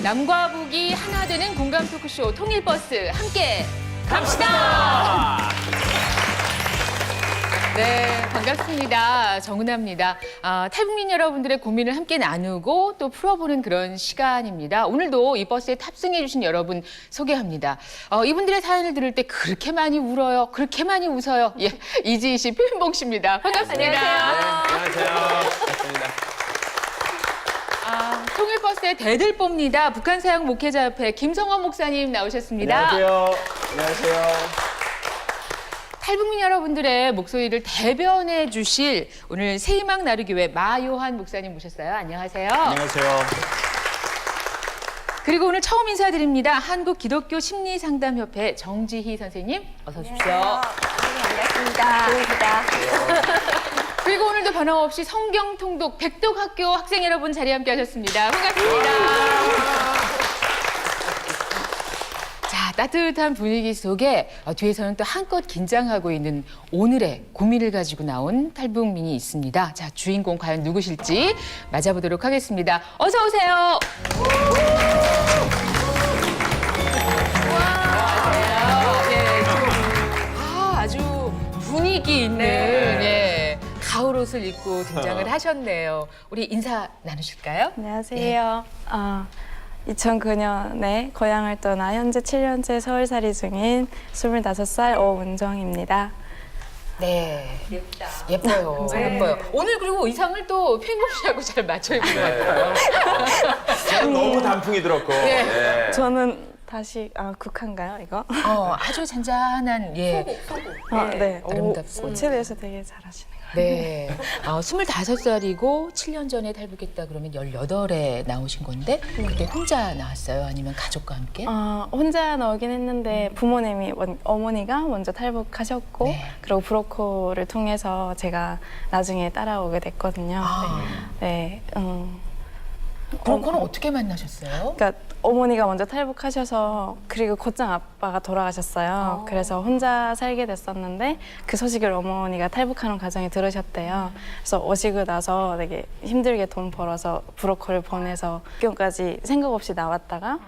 남과 북이 하나 되는 공감 토크쇼 통일버스 함께 갑시다. 네, 반갑습니다. 정은아입니다. 탈북민 여러분들의 고민을 함께 나누고 또 풀어보는 그런 시간입니다. 오늘도 이 버스에 탑승해주신 여러분 소개합니다. 이분들의 사연을 들을 때 그렇게 많이 울어요. 그렇게 많이 웃어요. 예, 이지희 씨, 표현봉 씨입니다. 반갑습니다. 안녕하세요. 반갑습니다. 통일버스의 대들 봅니다. 북한사역 목회자협회 김성원 목사님 나오셨습니다. 안녕하세요. 안녕하세요. 탈북민 여러분들의 목소리를 대변해 주실 오늘 새희망 나루교회 마요한 목사님 모셨어요. 안녕하세요. 안녕하세요. 그리고 오늘 처음 인사드립니다. 한국기독교심리상담협회 정지희 선생님 어서 오십시오. 반갑습니다. 그리고 오늘도 변함없이 성경통독 백독학교 학생 여러분 자리에 함께 하셨습니다. 반갑습니다. 자, 따뜻한 분위기 속에 뒤에서는 또 한껏 긴장하고 있는 오늘의 고민을 가지고 나온 탈북민이 있습니다. 자, 주인공 과연 누구실지 맞아보도록 하겠습니다. 어서 오세요. 아주 분위기 있는 가을 옷을 입고 등장을 하셨네요. 우리 인사 나누실까요? 안녕하세요. 2009년에 고향을 떠나 현재 7년째 서울살이 중인 25살 오은정입니다. 네. 예쁘다. 예뻐요. 예뻐요. 오늘 그리고 의상을 또 핑봉 씨하고 잘 맞춰 입은 것 같아요. 너무 단풍이 들었고. 네. 저는 다시 국한가요 이거? 아주 잔잔한 소고. 네. 아름답습니다. 옷에 대해서 되게 잘하시네요. 네. 25살이고 7년 전에 탈북했다 그러면 18에 나오신 건데 그때 혼자 나왔어요? 아니면 가족과 함께? 혼자 나오긴 했는데 부모님이 어머니가 먼저 탈북하셨고 네. 그리고 브로커를 통해서 제가 나중에 따라오게 됐거든요. 네. 브로커는 어떻게 만나셨어요? 그러니까 어머니가 먼저 탈북하셔서 그리고 곧장 아빠가 돌아가셨어요. 그래서 혼자 살게 됐었는데 그 소식을 어머니가 탈북하는 과정에 들으셨대요. 그래서 오시고 나서 되게 힘들게 돈 벌어서 브로커를 보내서 학교까지 생각 없이 나왔다가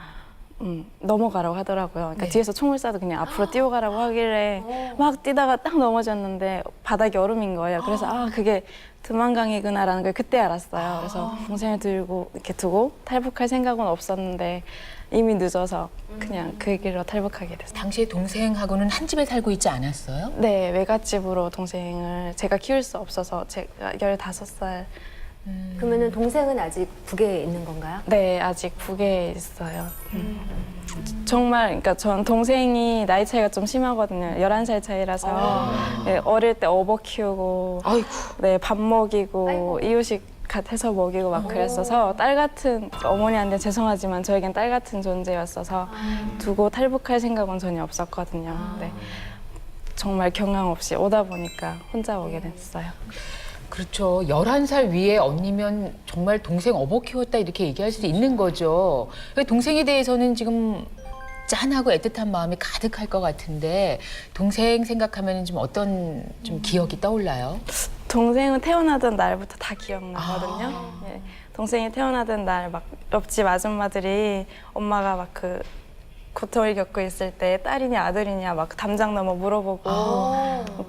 넘어가라고 하더라고요. 그러니까 뒤에서 총을 쏴도 그냥 앞으로 뛰어가라고 하길래 막 뛰다가 딱 넘어졌는데 바닥이 얼음인 거예요. 그래서 그게 두만강이구나라는 걸 그때 알았어요. 그래서 동생을 들고 이렇게 두고 탈북할 생각은 없었는데 이미 늦어서 그냥 그 길로 탈북하게 됐어요. 당시에 동생하고는 한 집에 살고 있지 않았어요? 네, 외갓집으로 동생을 제가 키울 수 없어서 제가 15살. 그러면은 동생은 아직 북에 있는 건가요? 네, 아직 북에 있어요. 정말, 그러니까 전 동생이 나이 차이가 좀 심하거든요. 11살 차이라서 네, 어릴 때 어버 키우고, 아이고. 네, 밥 먹이고, 이유식 해서 먹이고 막 그랬어서 딸 같은, 어머니한테 죄송하지만 저에겐 딸 같은 존재였어서 두고 탈북할 생각은 전혀 없었거든요. 네, 정말 경황 없이 오다 보니까 혼자 오게 됐어요. 그렇죠. 11살 위에 언니면 정말 동생 업어 키웠다 이렇게 얘기할 수도 있는 거죠. 동생에 대해서는 지금 짠하고 애틋한 마음이 가득할 것 같은데 동생 생각하면 좀 어떤 좀 기억이 떠올라요? 동생은 태어나던 날부터 다 기억나거든요. 네. 동생이 태어나던 날 막 옆집 아줌마들이 엄마가 막 그 고통을 겪고 있을 때 딸이냐 아들이냐 막 담장 넘어 물어보고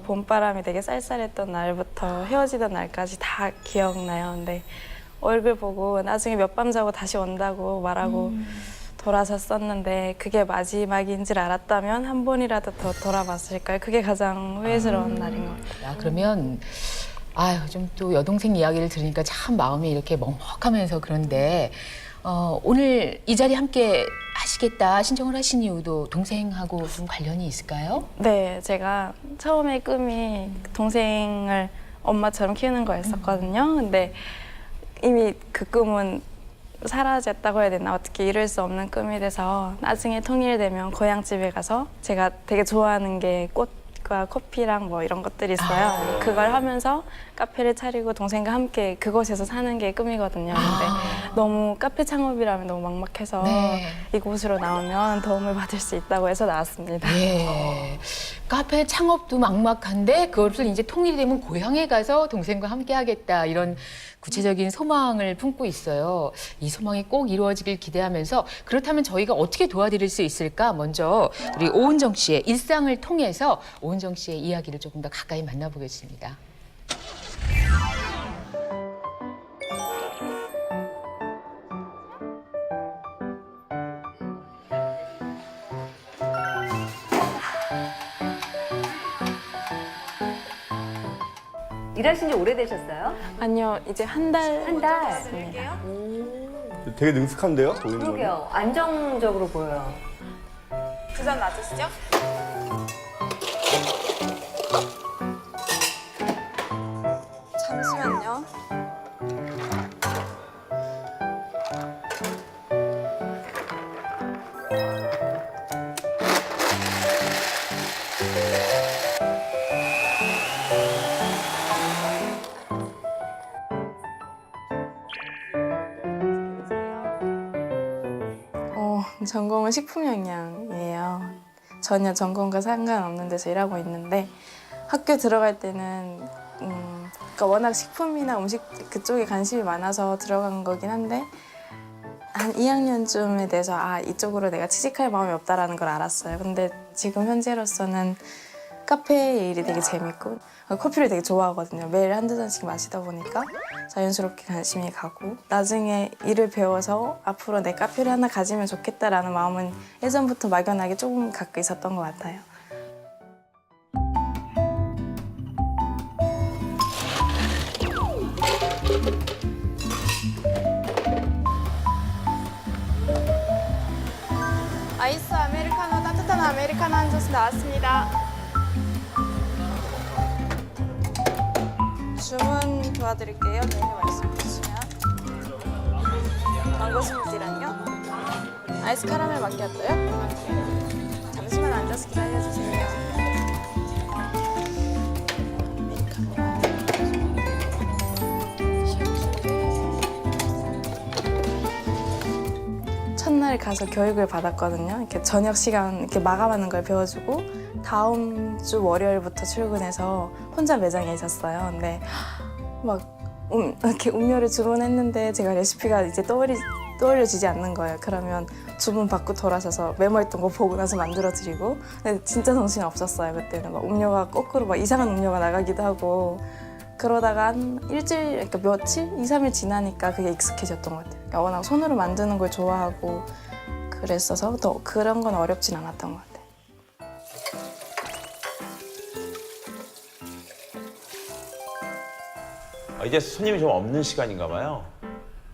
봄바람이 되게 쌀쌀했던 날부터 헤어지던 날까지 다 기억나요. 근데 얼굴 보고 나중에 몇 밤 자고 다시 온다고 말하고 돌아섰었는데 그게 마지막인 줄 알았다면 한 번이라도 더 돌아봤을까요? 그게 가장 후회스러운 날인 것 같아요. 그러면 좀 또 여동생 이야기를 들으니까 참 마음이 이렇게 먹먹하면서 그런데 오늘 이 자리 함께 하시겠다 신청을 하신 이유도 동생하고 좀 관련이 있을까요? 네, 제가 처음에 꿈이 동생을 엄마처럼 키우는 거였었거든요. 근데 이미 그 꿈은 사라졌다고 해야 되나 어떻게 이룰 수 없는 꿈이 돼서 나중에 통일되면 고향집에 가서 제가 되게 좋아하는 게 꽃과 커피랑 뭐 이런 것들이 있어요. 그걸 하면서 카페를 차리고 동생과 함께 그곳에서 사는 게 꿈이거든요. 근데 너무 카페 창업이라면 너무 막막해서 이곳으로 나오면 도움을 받을 수 있다고 해서 나왔습니다. 예. 카페 창업도 막막한데 그것을 이제 통일이 되면 고향에 가서 동생과 함께 하겠다 이런 구체적인 소망을 품고 있어요. 이 소망이 꼭 이루어지길 기대하면서 그렇다면 저희가 어떻게 도와드릴 수 있을까? 먼저 우리 오은정 씨의 일상을 통해서 오은정 씨의 이야기를 조금 더 가까이 만나보겠습니다. 일하신 지 오래되셨어요? 아니요, 이제 한 달. 한 달. 됐습니다. 되게 능숙한데요? 보이는 거는? 그러게요. 안정적으로 보여요. 부산 맞으시죠? 잠시만요. 전공은 식품영양이에요. 전혀 전공과 상관없는 데서 일하고 있는데 학교 들어갈 때는 그러니까 워낙 식품이나 음식 그쪽에 관심이 많아서 들어간 거긴 한데 한 2학년쯤에 돼서 아 이쪽으로 내가 취직할 마음이 없다라는 걸 알았어요. 근데 지금 현재로서는 카페 일이 되게 재밌고 커피를 되게 좋아하거든요. 매일 한두 잔씩 마시다 보니까 자연스럽게 관심이 가고 나중에 일을 배워서 앞으로 내 카페를 하나 가지면 좋겠다라는 마음은 예전부터 막연하게 조금 갖고 있었던 것 같아요. 아이스 아메리카노 따뜻한 아메리카노 한 잔씩 나왔습니다. 주문 도와드릴게요. 메뉴 말씀해 주시면. 망고 스무디랑요. 아이스 카라멜 마키아토요. 잠시만 앉아서 기다려주세요. 첫날 가서 교육을 받았거든요. 이렇게 저녁 시간 이렇게 마감하는 걸 배워주고 다음 주 월요일부터 출근해서 혼자 매장에 있었어요. 근데 막 이렇게 음료를 주문했는데 제가 레시피가 이제 떠올려지지 않는 거예요. 그러면 주문 받고 돌아서서 메모했던 거 보고 나서 만들어드리고. 근데 진짜 정신이 없었어요. 그때는 막 음료가 거꾸로 막 이상한 음료가 나가기도 하고. 그러다가 한 일주일, 그러니까 며칠? 2, 3일 지나니까 그게 익숙해졌던 것 같아요. 그러니까 워낙 손으로 만드는 걸 좋아하고 그랬어서 더 그런 건 어렵진 않았던 것 같아요. 이제 손님이 좀 없는 시간인가 봐요.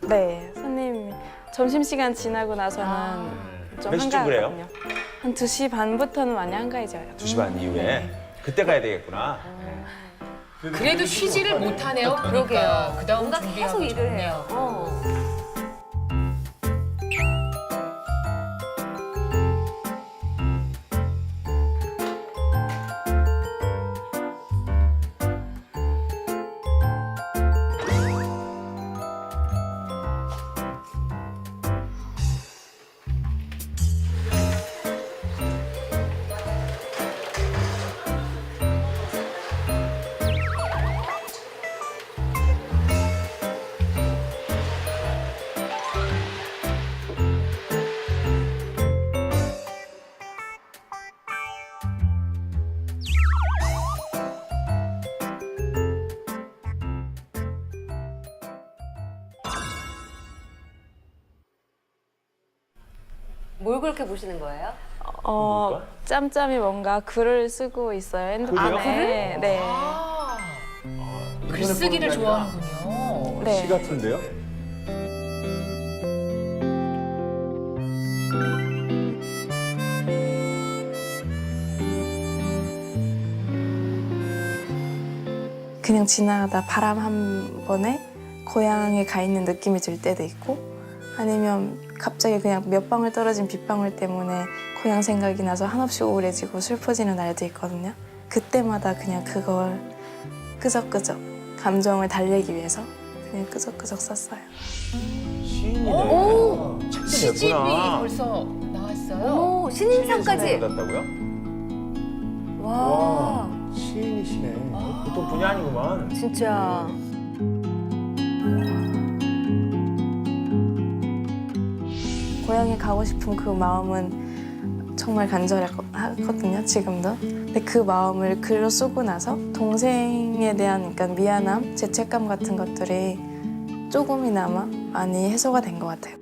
네, 손님 점심시간 지나고 나서는 좀 몇 시쯤 그래요? 한가하거든요. 한 2시 반부터는 많이 한가해져요. 2시 반 이후에. 그때 가야 되겠구나. 그래도 쉬지를 못하네요. 그러게요. 그다음 뭔가 준비하고 계속 일을 해요. 뭘 그렇게 보시는 거예요? 뭘까? 짬짬이 뭔가 글을 쓰고 있어요. 핸드폰에. 글이요? 글을? 네. 글쓰기를 좋아하는군요. 네. 시 같은데요? 그냥 지나가다 바람 한 번에 고향에 가 있는 느낌이 들 때도 있고 아니면 갑자기 그냥 몇 방울 떨어진 빗방울 때문에 고향 생각이 나서 한없이 우울해지고 슬퍼지는 날도 있거든요. 그때마다 그냥 그걸 끄적끄적 감정을 달래기 위해서 그냥 끄적끄적 썼어요. 시인이네. 오! 책도 시집이 냈구나. 벌써 나왔어요. 오, 신인상까지. 받았다고요? 와. 와, 시인이시네. 보통 분이 아니구만. 진짜. 고향에 가고 싶은 그 마음은 정말 간절하거든요, 지금도. 근데 그 마음을 글로 쓰고 나서 동생에 대한 그러니까 미안함, 죄책감 같은 것들이 조금이나마 많이 해소가 된 것 같아요.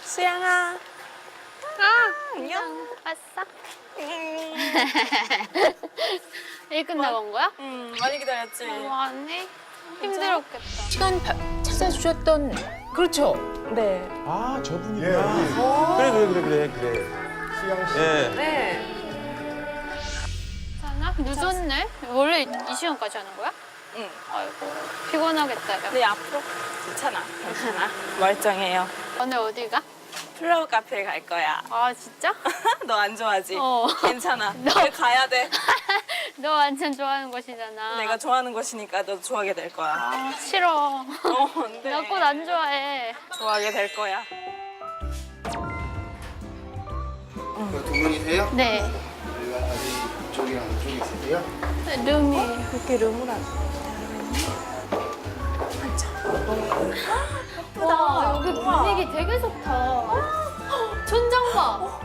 수양아. 안녕. 왔어? 일 끝나고 온 거야? 많이 기다렸지? 아니 힘들었겠다. 시간 찾아주셨던 그렇죠. 네. 아, 저분이구나. 예, 그래. 시양 씨. 예. 네. 괜찮아? 늦었네? 원래 이 시간까지 하는 거야? 응. 아이고 피곤하겠다. 야. 네, 앞으로 괜찮아. 멀쩡해요. 오늘 어디 가? 플라워 카페에 갈 거야. 아 진짜? 너 안 좋아하지? 어. 괜찮아. 너 가야 돼. 너 완전 좋아하는 곳이잖아. 내가 좋아하는 곳이니까 너 좋아하게 될 거야. 아, 싫어. 안 돼. 나 꽃 안 좋아해. 좋아하게 될 거야. 두 분이세요? 네. 여기가 어디 쪽이랑 이쪽이 있으세요? 룸이 그렇게 룸을 안 와 여기 분위기 되게 좋다. 천장 봐.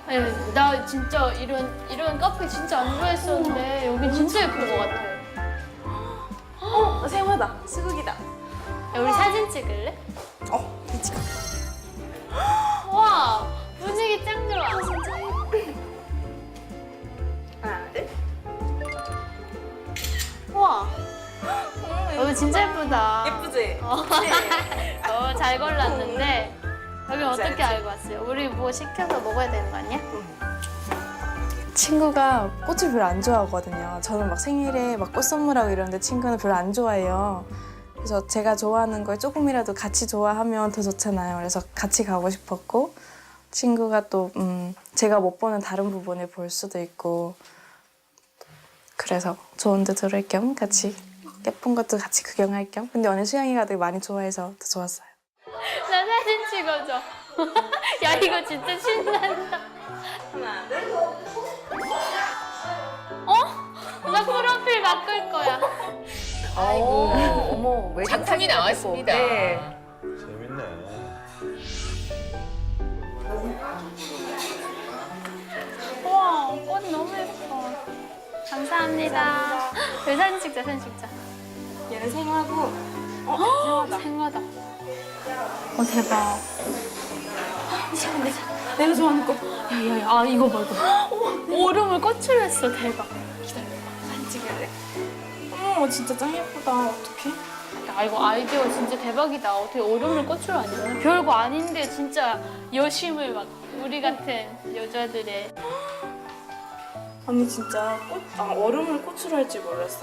네, 나 진짜 이런 카페 진짜 안 좋아했었는데 여기 진짜 예쁜 것 같아. 생화다. 수국이다. 야, 우리 사진 찍을래? 미치겠 와 분위기 짱 좋아. 하나, 둘. 와 여기 진짜 예쁘다. 예쁘지? 잘 골랐는데 여기 어떻게 알지? 알고 왔어요? 우리 뭐 시켜서 먹어야 되는 거 아니야? 친구가 꽃을 별로 안 좋아하거든요. 저는 막 생일에 막 꽃 선물하고 이러는데 친구는 별로 안 좋아해요. 그래서 제가 좋아하는 걸 조금이라도 같이 좋아하면 더 좋잖아요. 그래서 같이 가고 싶었고 친구가 또 제가 못 보는 다른 부분을 볼 수도 있고 그래서 좋은 데 들을 겸 같이 예쁜 것도 같이 구경할 겸 근데 오늘 수영이가 되게 많이 좋아해서 더 좋았어요. 나 사진 찍어줘. 야 이거 진짜 신난다. 하나, 둘. 어? 나 프로필 바꿀 거야. 아이고, 어머, 왜 작품이 나왔습니다. 네. 재밌네. 우와 꽃 너무 예뻐. 감사합니다. 여기 사진 찍자 사진 찍자. 얘는 생화고 생화다. 대박. 내가 좋아하는 꽃. 야야야 아 이거 봐 이거. 얼음을 꽃으로 했어 대박. 사진 찍을래? 어머 진짜 짱 예쁘다. 어떡해? 야 이거 아이디어 진짜 대박이다. 어떻게 얼음을 꽃으로 하냐. 별거 아닌데 진짜 여심을 막 우리 같은 여자들의. 언니 진짜 얼음을 꽃으로 할 줄 몰랐어.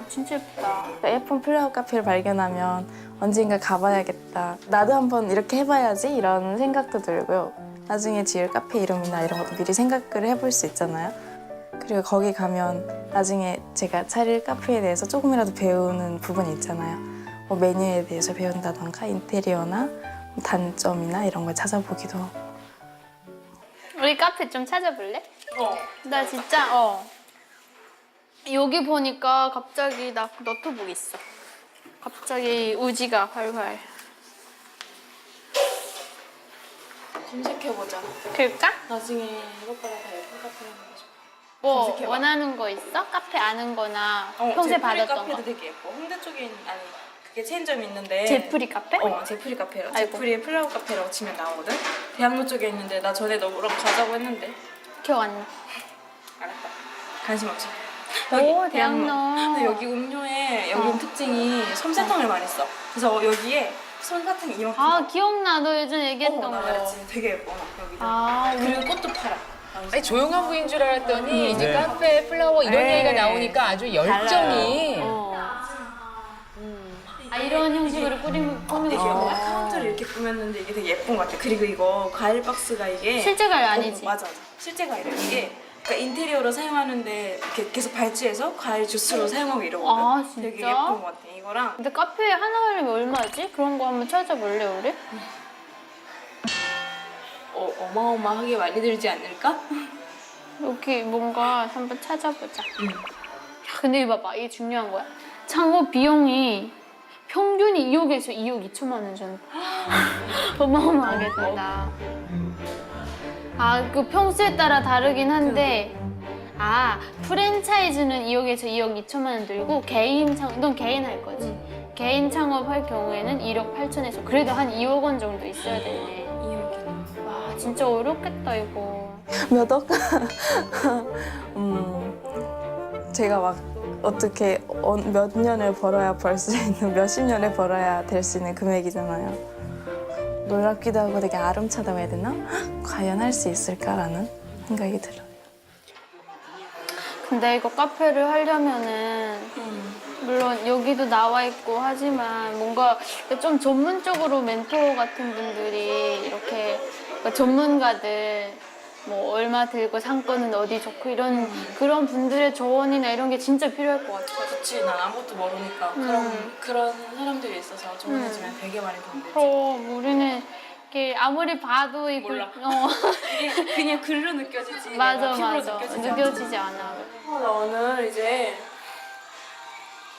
진짜 예쁘다. 예쁜 플라워 카페를 발견하면 언젠가 가봐야겠다. 나도 한번 이렇게 해봐야지 이런 생각도 들고요. 나중에 지을 카페 이름이나 이런 것도 미리 생각을 해볼 수 있잖아요. 그리고 거기 가면 나중에 제가 차릴 카페에 대해서 조금이라도 배우는 부분이 있잖아요. 뭐 메뉴에 대해서 배운다던가 인테리어나 단점이나 이런 걸 찾아보기도 하고. 우리 카페 좀 찾아볼래? 나 진짜 여기 보니까 갑자기 나 노트북 있어. 갑자기 우지가 활활. 검색해보자. 그럴까? 나중에 이것보다 더 예쁜 카페 하고 싶어. 뭐 검색해봐. 원하는 거 있어? 카페 아는 거나 평소에 제프리 받았던 카페도 거. 되게 예뻐. 홍대 쪽에 아니 그게 체인점이 있는데. 제프리 카페? 제프리 카페라고. 아이고. 제프리의 플라워 카페라고 치면 나오거든. 대학로 쪽에 있는데 나 전에 너랑 가자고 했는데. 기억 안 나. 알았다. 관심 없지. 오, 대학로. 근데 여기 음료에 여기 특징이 솜사탕을 많이 써. 그래서 여기에 솜사탕이 이만큼. 아, 기억나. 너 예전에 얘기했던 거. 말했지. 되게 예뻐 나 여기다. 아, 그리고 꽃도 팔아. 아니 조용한 부인 줄 알았더니 이제 네. 카페, 플라워 이런 네. 얘기가 나오니까 아주 열정이. 아, 이런 형식으로 꾸미고 되게 싶은 거야? 카운터를 이렇게 꾸몄는데 이게 되게 예쁜 것 같아. 그리고 이거 과일 박스가 이게 실제 과일 아니지? 맞아. 실제 과일이야. 이게 그러니까 인테리어로 사용하는데 이렇게 계속 발주해서 과일 주스로 사용하고 이러거든. 아, 되게 진짜? 예쁜 것 같아. 이거랑 근데 카페에 하나 하려면 얼마지? 그런 거 한번 찾아볼래, 우리? 어마어마하게 많이 들지 않을까? 여기 뭔가 한번 찾아보자. 야, 근데 이거 봐봐. 이게 중요한 거야. 창업 비용이 평균이 2억에서 2억 2천만 원 정도. 어마어마하게 든다. 아, 그 평수에 따라 다르긴 한데, 아, 프랜차이즈는 2억에서 2억 2천만 원 들고, 개인 창업, 넌 개인 할 거지? 개인 창업할 경우에는 1억 8천에서 그래도 한 2억 원 정도 있어야 되네. 2억이나. 와, 진짜 어렵겠다, 이거. 몇 억? 제가 막 어떻게 몇 년을 벌어야 벌 수 있는, 몇십 년을 벌어야 될 수 있는 금액이잖아요. 놀랍기도 하고 되게 아름차다고 해야 되나? 과연 할 수 있을까라는 생각이 들어요. 근데 이거 카페를 하려면은 물론 여기도 나와 있고 하지만 뭔가 좀 전문적으로 멘토 같은 분들이 이렇게 그러니까 전문가들 뭐 얼마 들고 상권은 어디 좋고 이런 그런 분들의 조언이나 이런 게 진짜 필요할 것 같아. 그치, 난 아무것도 모르니까 그런 사람들이 있어서 조언해주면 되게 많이 도움 되지. 그럼 우리는 이렇게 아무리 봐도 이 몰라. 이게 그냥 글로 느껴지지. 맞아 피부로 맞아 느껴지지 느껴지지 않아. 나 오늘 이제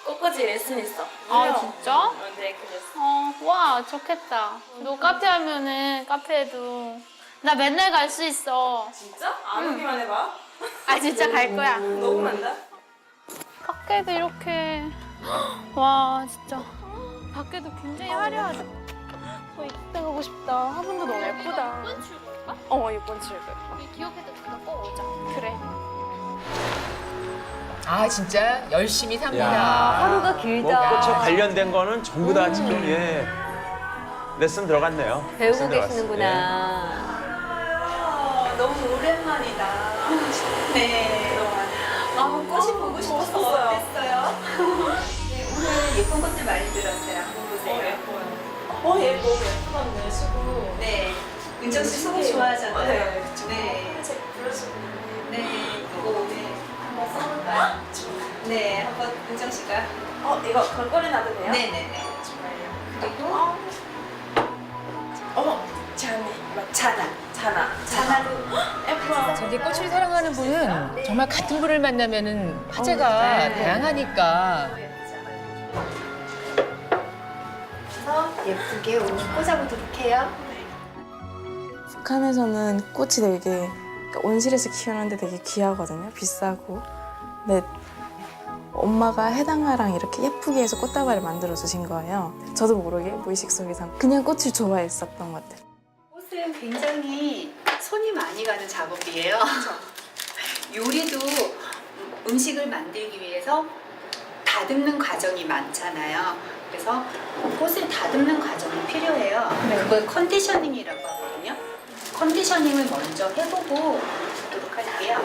꽃꽂이 레슨 있어. 아 진짜? 네, 그랬어. 와 좋겠다. 너 카페 하면은 카페에도 나 맨날 갈 수 있어. 진짜? 안 오기만 해봐. 아 진짜 갈 거야. 녹음한다? 밖에도 이렇게 와 진짜 밖에도 굉장히 화려하다. 이때 가고 싶다. 화분도 너무 예쁘다. 이번 출근가? 이번 출근. 우리 기억해도 그거 꼭 오자. 그래. 아 진짜 열심히 삽니다. 하루가 뭐 길다. 꽃에 관련된 거는 전부 다 지금 예 레슨 들어갔네요. 배우고 레슨 들어갔어요. 계시는구나. 너무 오랜만이다. 네. 꽃이 보고 싶었어요. 어땠어요? 오늘 예쁜 것들 많이 들었어요. 한번 보세요. 예뻐요. 너무 예쁘던데, 수고. 네. 은정 씨 수고 좋아하잖아요. 네, 그쵸. 네. 책 불러주고. 네. 이거 네. 한번 써볼까요? 네. 한번 은정 씨가. 이거 걸거리 놔도 돼요? 네네네. 그리고 자나도. 예뻐. 저기 꽃을 사랑하는 분은 정말 같은 분을 만나면은 화제가 다양하니까. 그래서 예쁘게 오늘 꽂아보도록 해요. 북한에서는 꽃이 되게 그러니까 온실에서 키우는데 되게 귀하거든요. 비싸고. 근데 엄마가 해당화랑 이렇게 예쁘게 해서 꽃다발을 만들어 주신 거예요. 저도 모르게 무의식 속에서 그냥 꽃을 좋아했었던 것 같아요. 꽃은 굉장히 손이 많이 가는 작업이에요. 요리도 음식을 만들기 위해서 다듬는 과정이 많잖아요. 그래서 꽃을 다듬는 과정이 필요해요. 그걸 컨디셔닝이라고 하거든요. 컨디셔닝을 먼저 해보고 보도록 할게요.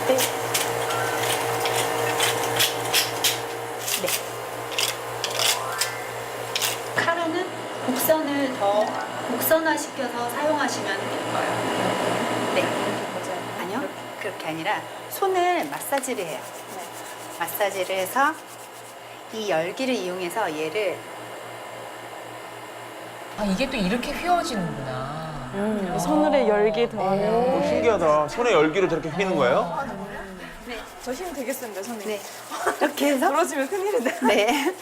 이때 카라는 곡선을 더 곡선화시켜서 사용하시면 될 거예요. 네. 아니요, 그렇게 아니라 손을 마사지를 해요. 마사지를 해서 이 열기를 이용해서 얘를 아 이게 또 이렇게 휘어지는구나. 손으로 열기 더하면 신기하다. 손에 열기로 저렇게 휘는 거예요? 저 힘 되게 센데 손이. 네. 이렇게 해서 부러지면 큰일인데. 네.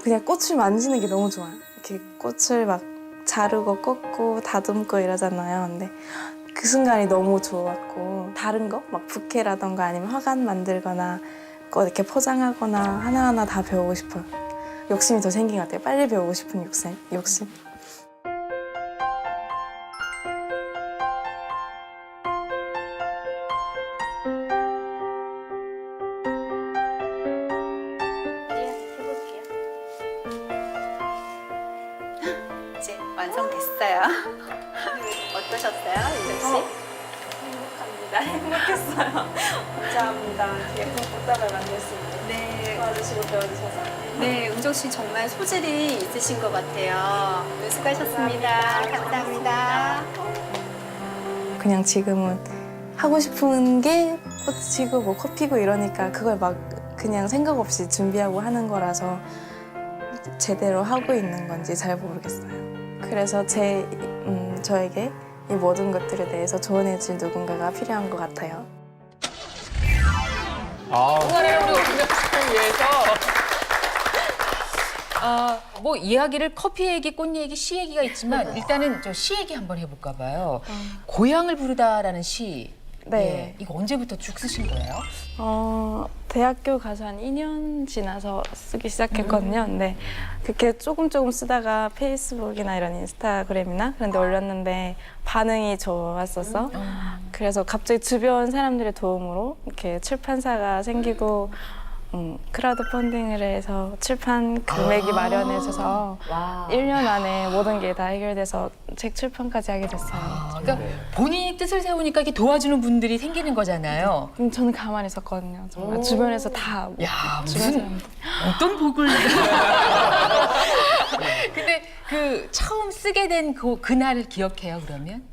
그냥 꽃을 만지는 게 너무 좋아요. 이렇게 꽃을 막 자르고 꺾고 다듬고 이러잖아요. 근데 그 순간이 너무 좋았고 다른 거 막 부케라던가 아니면 화관 만들거나 꽃 이렇게 포장하거나 하나하나 다 배우고 싶어요. 욕심이 더 생긴 것 같아요. 빨리 배우고 싶은 욕심. 완성됐어요. 어떠셨어요, 윤정 씨? 행복합니다. 행복했어요. 감사합니다. 예쁜 꽃다발 만들 수 있게 네, 도와주시고 배워주셔서. 네, 은정 씨 정말 소질이 있으신 것 같아요. 네, 수고하셨습니다. 감사합니다. 그냥 지금은 하고 싶은 게 꽃이고 뭐 커피고 이러니까 그걸 막 그냥 생각 없이 준비하고 하는 거라서 제대로 하고 있는 건지 잘 모르겠어요. 그래서 저에게 이 모든 것들에 대해서 조언해줄 누군가가 필요한 것 같아요. 오늘의 우리 오픈자 스타를 위해서 뭐 이야기를 커피 얘기, 꽃 얘기, 시 얘기가 있지만 일단은 저 시 얘기 한번 해볼까 봐요. 고향을 부르다라는 시. 네. 예, 이거 언제부터 쭉 쓰신 거예요? 대학교 가서 한 2년 지나서 쓰기 시작했거든요. 근데 그렇게 조금 쓰다가 페이스북이나 이런 인스타그램이나 그런 데 올렸는데 반응이 좋았었어. 그래서 갑자기 주변 사람들의 도움으로 이렇게 출판사가 생기고 크라우드 펀딩을 해서 출판 금액이 마련해져서 와. 1년 안에 모든 게 다 해결돼서 책 출판까지 하게 됐어요. 그러니까 본인이 뜻을 세우니까 이렇게 도와주는 분들이 생기는 거잖아요. 저는 가만히 있었거든요. 정말 주변에서 다 야, 주변 무슨 사람들. 어떤 복을. 근데 그 처음 쓰게 된 그날을 기억해요, 그러면?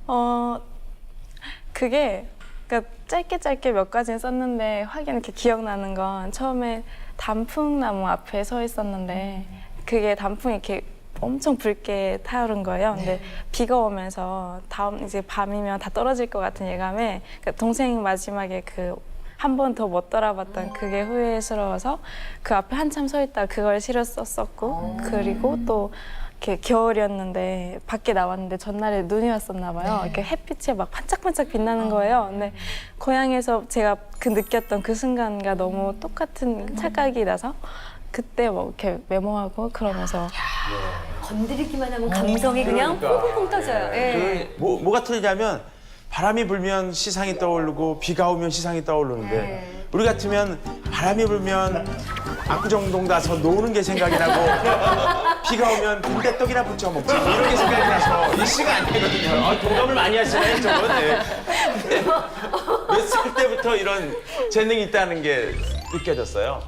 그게 그러니까 짧게 몇 가지는 썼는데 확연 이렇게 기억나는 건 처음에 단풍나무 앞에 서 있었는데 그게 단풍이 이렇게 엄청 붉게 타오른 거예요. 근데 비가 오면서 다음 이제 밤이면 다 떨어질 것 같은 예감에 그러니까 동생 마지막에 그 한 번 더 못 돌아봤던 그게 후회스러워서 그 앞에 한참 서 있다가 그걸 실어 썼었고 그리고 또 이렇게 겨울이었는데 밖에 나왔는데 전날에 눈이 왔었나 봐요. 이렇게 햇빛에 막 반짝반짝 빛나는 거예요. 근데 고향에서 제가 그 느꼈던 그 순간과 너무 똑같은 착각이 나서 그때 뭐 이렇게 메모하고 그러면서 건드리기만 하면 감성이 그냥 그러니까. 퐁퐁 터져요. 예. 뭐가 틀리냐면 바람이 불면 시상이 떠오르고 비가 오면 시상이 떠오르는데 우리 같으면 바람이 불면 압구정동 가서 노는 게 생각이 나고 비가 오면 빈대떡이나 부쳐 먹지 뭐 이런 게 생각이 나서 이 시가 안 되거든요. 동감을 많이 하시네 저건. 네. 몇 살 때부터 이런 재능이 있다는 게 느껴졌어요?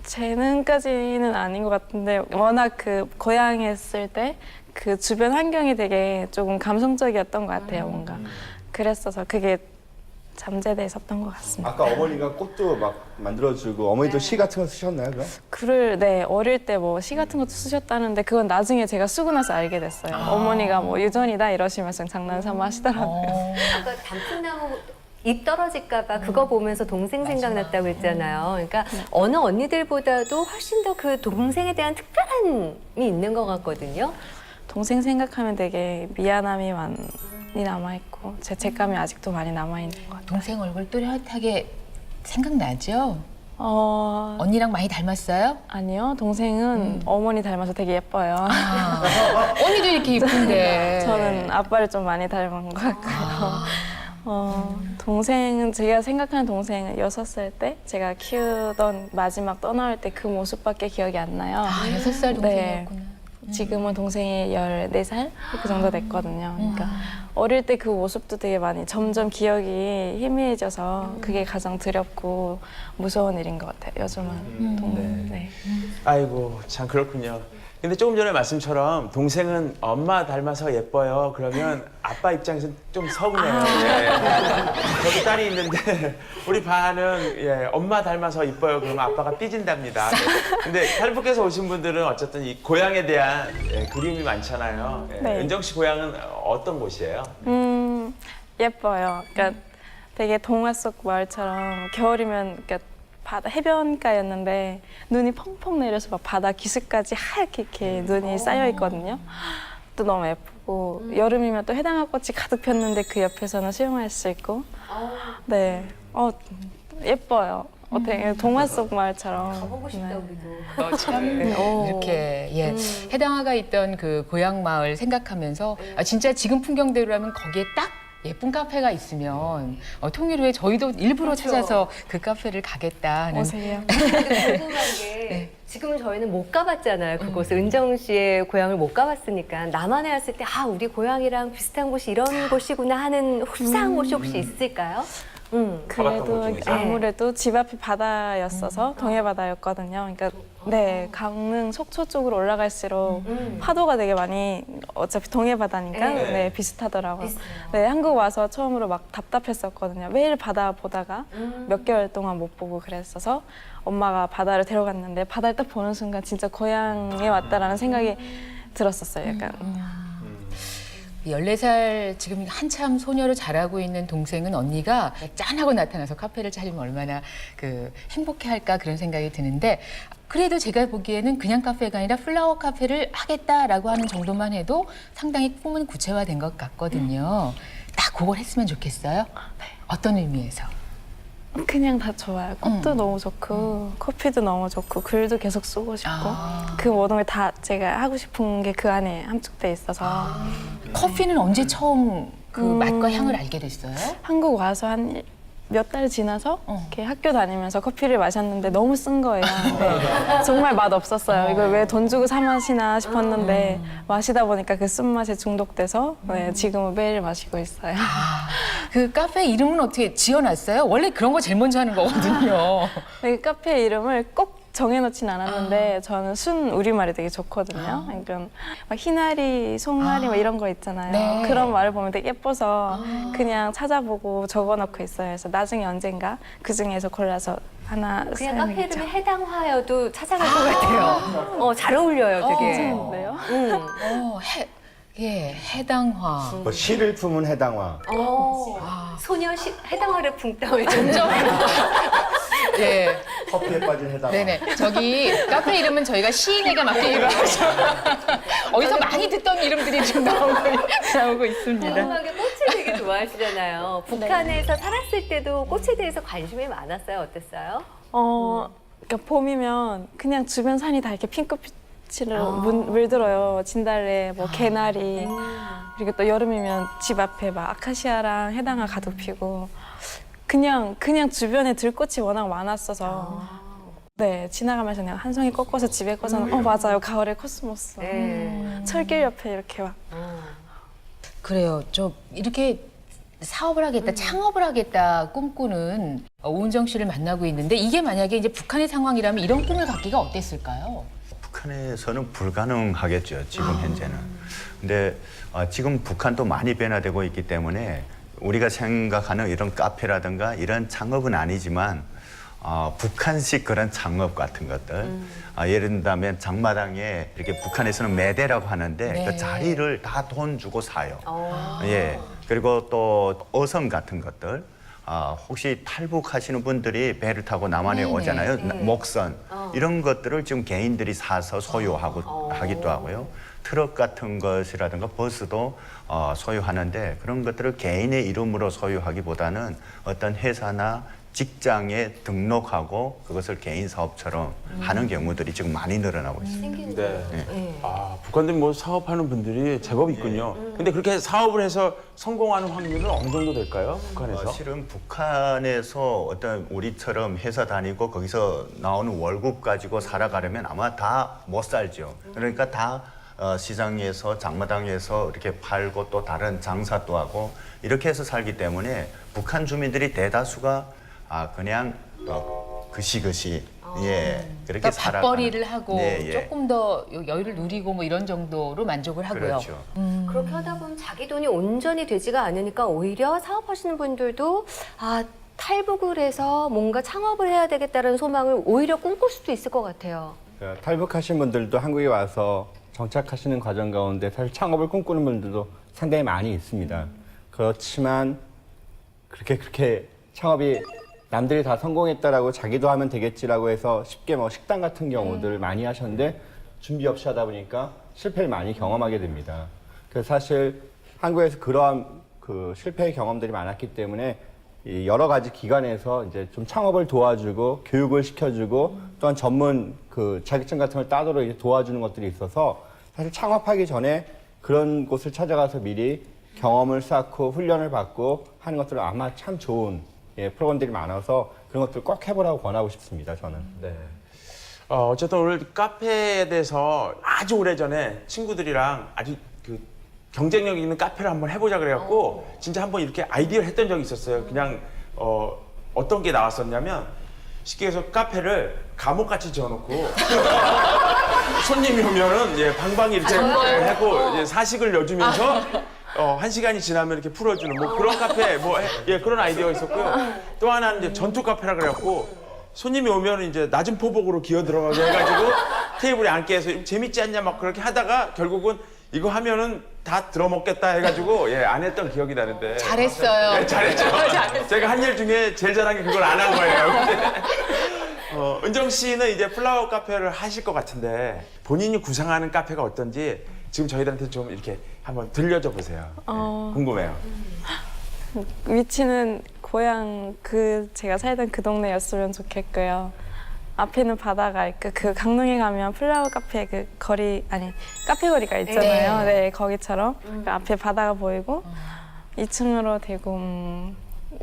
재능까지는 아닌 것 같은데 워낙 그 고향에 있을 때 그 주변 환경이 되게 조금 감성적이었던 것 같아요. 뭔가 그랬어서 그게 잠재돼 있었던 것 같습니다. 아까 어머니가 꽃도 막 만들어주고 어머니도 시 같은 거 쓰셨나요, 그럼? 글을 어릴 때 뭐 시 같은 것도 쓰셨다는데 그건 나중에 제가 쓰고 나서 알게 됐어요. 어머니가 뭐 유전이다 이러시면서 장난삼아 하시더라고요. 아까 단풍나무 잎 떨어질까봐 그거 보면서 동생 생각났다고 했잖아요. 그러니까 어느 언니들보다도 훨씬 더 그 동생에 대한 특별함이 있는 것 같거든요. 동생 생각하면 되게 미안함이 많이 남아있고 죄책감이 아직도 많이 남아있는 것 같아요. 동생 얼굴 또렷하게 생각나죠? 언니랑 많이 닮았어요? 아니요, 동생은 어머니 닮아서 되게 예뻐요. 언니도 이렇게 이쁜데. 저는 아빠를 좀 많이 닮은 것 같고요. 동생은 제가 생각하는 동생은 6살 때 제가 키우던 마지막 떠나올 때 그 모습밖에 기억이 안 나요. 6살 동생이었구나. 지금은 동생이 14살 그 정도 됐거든요. 그러니까 어릴 때 그 모습도 되게 많이 점점 기억이 희미해져서 그게 가장 두렵고 무서운 일인 것 같아요. 요즘은. 네. 아이고 참 그렇군요. 근데 조금 전에 말씀처럼 동생은 엄마 닮아서 예뻐요. 그러면 아빠 입장에서는 좀 서운해요. 예. 저도 딸이 있는데 우리 바는 엄마 닮아서 이뻐요. 그러면 아빠가 삐진답니다. 네. 근데 탈북해서 오신 분들은 어쨌든 이 고향에 대한 그리움이 많잖아요. 네. 은정 씨 고향은 어떤 곳이에요? 예뻐요. 그러니까 되게 동화 속 마을처럼 겨울이면 그러니까 바다 해변가였는데 눈이 펑펑 내려서 막 바다 기슭까지 하얗게 이렇게 눈이 쌓여 있거든요. 또 너무 예쁘고 여름이면 또 해당화 꽃이 가득 폈는데 그 옆에서는 수영할 수 있고 네, 예뻐요. 어떻게 동화 속 마을처럼. 가보고 싶다 우리도. 참 이렇게 해당화가 있던 그 고향 마을 생각하면서 진짜 지금 풍경대로라면 거기에 딱 예쁜 카페가 있으면 통일후에 저희도 일부러 그렇죠. 찾아서 그 카페를 가겠다는 오세요. 근데 궁금한 게 지금 저희는 못 가봤잖아요. 그곳을 은정 씨의 고향을 못 가봤으니까 남한에 왔을 때 아 우리 고향이랑 비슷한 곳이 이런 곳이구나 하는 흡사한 곳이 혹시 있을까요? 그래도 아무래도 집 앞이 바다였어서 동해바다였거든요. 그러니까 네 강릉 속초 쪽으로 올라갈수록 파도가 되게 많이 어차피 동해바다니까 네 비슷하더라고요. 네 한국 와서 처음으로 막 답답했었거든요. 매일 바다 보다가 몇 개월 동안 못 보고 그랬어서 엄마가 바다를 데려갔는데 바다를 딱 보는 순간 진짜 고향에 왔다라는 생각이 들었었어요. 약간 14살 지금 한참 소녀로 자라고 있는 동생은 언니가 짠하고 나타나서 카페를 차리면 얼마나 행복해할까 그런 생각이 드는데 그래도 제가 보기에는 그냥 카페가 아니라 플라워 카페를 하겠다라고 하는 정도만 해도 상당히 꿈은 구체화된 것 같거든요. 딱 그걸 했으면 좋겠어요. 어떤 의미에서? 그냥 다 좋아요. 꽃도 너무 좋고 커피도 너무 좋고 글도 계속 쓰고 싶고 그 모든 걸 다 제가 하고 싶은 게 그 안에 함축돼 있어서 커피는 언제 처음 그 맛과 향을 알게 됐어요? 한국 와서 한 몇 달 지나서 이렇게 학교 다니면서 커피를 마셨는데 너무 쓴 거예요. 네. 정말 맛 없었어요. 이걸 왜 돈 주고 사 마시나 싶었는데 마시다 보니까 그 쓴맛에 중독돼서 네, 지금은 매일 마시고 있어요. 그 카페 이름은 어떻게 지어놨어요? 원래 그런 거 제일 먼저 하는 거거든요. 이 카페 이름을 꼭 정해놓진 않았는데 저는 순 우리말이 되게 좋거든요. 그러니까 막 희나리, 송나리 막 이런 거 있잖아요. 네. 그런 말을 보면 되게 예뻐서 그냥 찾아보고 적어놓고 있어요. 그래서 나중에 언젠가 그 중에서 골라서 하나 그냥 카페 사야겠죠. 이름이 해당하여도 찾아갈 것 같아요. 잘 어울려요, 되게. 괜찮은데요? 해당화. 뭐 시를 품은 해당화. 소녀 해당화를 붕따오에 점점 예. 커피에 빠진 해당화. 네네. 저기 카페 이름은 저희가 시인에게 맡기기로 하죠. 어디서 많이 듣던 이름들이 지금 나오고 있습니다. 궁금한 게 꽃을 되게 좋아하시잖아요. 북한에서 살았을 때도 꽃에 대해서 관심이 많았어요. 어땠어요? 그러니까 봄이면 그냥 주변 산이 다 이렇게 핑크빛으로 물들어요. 진달래, 뭐 개나리. 그리고 또 여름이면 집 앞에 막 아카시아랑 해당화 가득 피고. 그냥 주변에 들꽃이 워낙 많았어서 네 지나가면서 그냥 한 송이 꺾어서 집에 꽂아놓으면 맞아요 가을의 코스모스 철길 옆에 이렇게 막 그래요. 저 이렇게 사업을 하겠다, 창업을 하겠다 꿈꾸는 오은정 씨를 만나고 있는데 이게 만약에 이제 북한의 상황이라면 이런 꿈을 갖기가 어땠을까요? 북한에서는 불가능하겠죠, 지금 현재는. 근데 지금 북한도 많이 변화되고 있기 때문에 우리가 생각하는 이런 카페라든가 이런 창업은 아니지만 북한식 그런 창업 같은 것들 예를 든다면 장마당에 이렇게 북한에서는 매대라고 하는데 네. 그 자리를 다 돈 주고 사요. 예. 그리고 또 어선 같은 것들 혹시 탈북하시는 분들이 배를 타고 남한에 네네. 오잖아요. 목선 이런 것들을 지금 개인들이 사서 소유하고 하기도 하고요. 트럭 같은 것이라든가 버스도 소유하는데 그런 것들을 개인의 이름으로 소유하기보다는 어떤 회사나 직장에 등록하고 그것을 개인 사업처럼 하는 경우들이 지금 많이 늘어나고 있습니다. 네. 북한들 뭐 사업하는 분들이 제법 있군요. 근데 그렇게 사업을 해서 성공하는 확률은 어느 정도 될까요? 북한에서? 실은 북한에서 어떤 우리처럼 회사 다니고 거기서 나오는 월급 가지고 살아가려면 아마 다 못 살죠. 그러니까 다 시장에서 장마당에서 이렇게 팔고 또 다른 장사도 하고 이렇게 해서 살기 때문에 북한 주민들이 대다수가 그냥 그시그시 그렇게 그러니까 살아가는. 밥벌이를 하고 예. 조금 더 여유를 누리고 뭐 이런 정도로 만족을 하고요. 그렇죠. 그렇게 하다 보면 자기 돈이 온전히 되지가 않으니까 오히려 사업하시는 분들도 탈북을 해서 뭔가 창업을 해야 되겠다는 소망을 오히려 꿈꿀 수도 있을 것 같아요. 탈북하신 분들도 한국에 와서 정착하시는 과정 가운데 사실 창업을 꿈꾸는 분들도 상당히 많이 있습니다. 그렇지만 그렇게 창업이 남들이 다 성공했다라고 자기도 하면 되겠지라고 해서 쉽게 뭐 식당 같은 경우들 많이 하셨는데 준비 없이 하다 보니까 실패를 많이 경험하게 됩니다. 그래서 사실 한국에서 그러한 그 실패의 경험들이 많았기 때문에 이 여러 가지 기관에서 이제 좀 창업을 도와주고 교육을 시켜주고 또한 전문 그 자격증 같은 걸 따도록 이제 도와주는 것들이 있어서 사실 창업하기 전에 그런 곳을 찾아가서 미리 경험을 쌓고 훈련을 받고 하는 것들은 아마 참 좋은 프로그램들이 많아서 그런 것들 꼭 해보라고 권하고 싶습니다. 저는. 네. 어쨌든 오늘 카페에 대해서 아주 오래전에 친구들이랑 아주 그 경쟁력 있는 카페를 한번 해보자 그래갖고 진짜 한번 이렇게 아이디어를 했던 적이 있었어요. 그냥 어떤 게 나왔었냐면 쉽게 해서 카페를 감옥같이 지어놓고 손님이 오면은 방방이 이렇게 하고 이제 사식을 넣어주면서 1시간이 지나면 이렇게 풀어주는 뭐 그런 카페 그런 아이디어가 있었고요. 또 하나는 이제 전투 카페라 그래갖고 손님이 오면 이제 낮은 포복으로 기어 들어가게 해가지고 테이블에 앉게 해서 재밌지 않냐 막 그렇게 하다가 결국은 이거 하면은 다 들어먹겠다 해가지고 안 했던 기억이 나는데. 잘했어요. 네, 잘했죠. 제가 한 일 중에 제일 잘한 게 그걸 안 한 거예요. 은정 씨는 이제 플라워 카페를 하실 것 같은데 본인이 구상하는 카페가 어떤지 지금 저희들한테 좀 이렇게 한번 들려줘 보세요. 궁금해요. 위치는 고향 제가 살던 그 동네였으면 좋겠고요. 앞에는 바다가 있고 그 강릉에 가면 플라워 카페 카페 거리가 있잖아요. 네, 거기처럼 그 앞에 바다가 보이고 2층으로 되고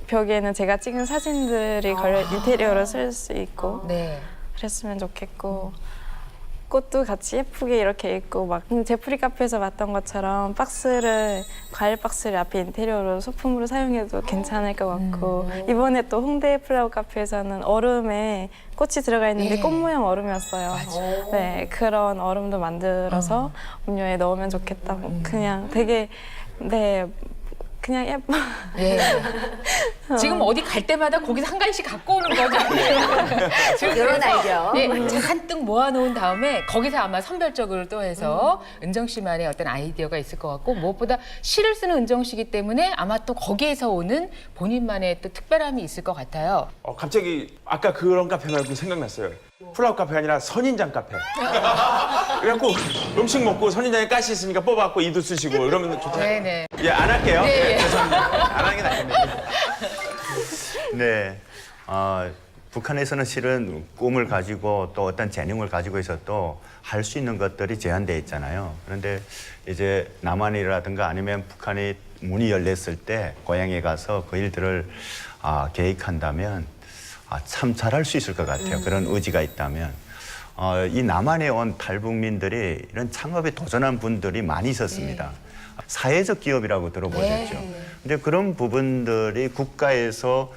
벽에는 제가 찍은 사진들이 걸려 인테리어로 쓸 수 있고 네. 그랬으면 좋겠고 꽃도 같이 예쁘게 이렇게 있고 막 제프리 카페에서 봤던 것처럼 과일 박스를 앞에 인테리어로 소품으로 사용해도 괜찮을 것 같고 이번에 또 홍대 플라워 카페에서는 얼음에 꽃이 들어가 있는데 꽃 모양 얼음이었어요. 네, 그런 얼음도 만들어서 음료에 넣으면 좋겠다고 그냥 되게 그냥 예뻐. 예. 지금 어디 갈 때마다 거기서 한 간씩 갖고 오는 거죠. 지금 이런 그래서, 아이디어. 잔뜩 모아놓은 다음에 거기서 아마 선별적으로 또 해서 은정 씨만의 어떤 아이디어가 있을 것 같고 무엇보다 시를 쓰는 은정 씨이기 때문에 아마 또 거기에서 오는 본인만의 또 특별함이 있을 것 같아요. 갑자기 아까 그런 카페 말고 생각났어요. 플라워 카페가 아니라 선인장 카페. 그래갖고 음식 먹고 선인장에 가시 있으니까 뽑아갖고 이도 쓰시고 이러면 좋잖아요. 네네. 안 할게요. 네. 죄송합니다. 안 하는 게 낫겠네요. 네. 북한에서는 실은 꿈을 가지고 또 어떤 재능을 가지고 있어도 할 수 있는 것들이 제한되어 있잖아요. 그런데 이제 남한이라든가 아니면 북한이 문이 열렸을 때 고향에 가서 그 일들을 계획한다면 참 잘할 수 있을 것 같아요. 그런 의지가 있다면. 이 남한에 온 탈북민들이 이런 창업에 도전한 분들이 많이 있었습니다. 사회적 기업이라고 들어보셨죠. 근데 그런 부분들이 국가에서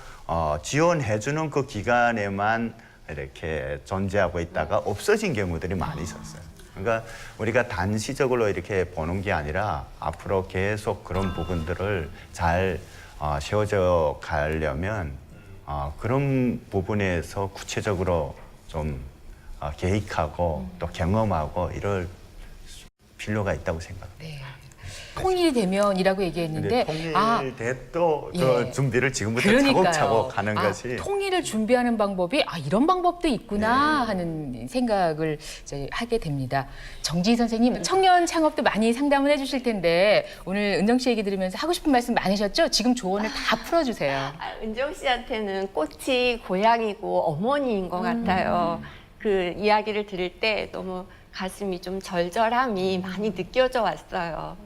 지원해주는 그 기간에만 이렇게 존재하고 있다가 없어진 경우들이 많이 있었어요. 그러니까 우리가 단시적으로 이렇게 보는 게 아니라 앞으로 계속 그런 부분들을 잘 세워져 가려면 그런 부분에서 구체적으로 좀 계획하고 또 경험하고 이럴 필요가 있다고 생각합니다. 네. 통일이 되면이라고 얘기했는데 통일돼도 예. 준비를 지금부터 그러니까요. 차곡차곡 하는 것이 통일을 준비하는 방법이 이런 방법도 있구나 하는 생각을 이제 하게 됩니다. 정지희 선생님, 청년 창업도 많이 상담을 해주실 텐데 오늘 은정 씨 얘기 들으면서 하고 싶은 말씀 많으셨죠? 지금 조언을 다 풀어주세요. 은정 씨한테는 꽃이 고향이고 어머니인 것 같아요. 그 이야기를 들을 때 너무 가슴이 좀 절절함이 많이 느껴져 왔어요.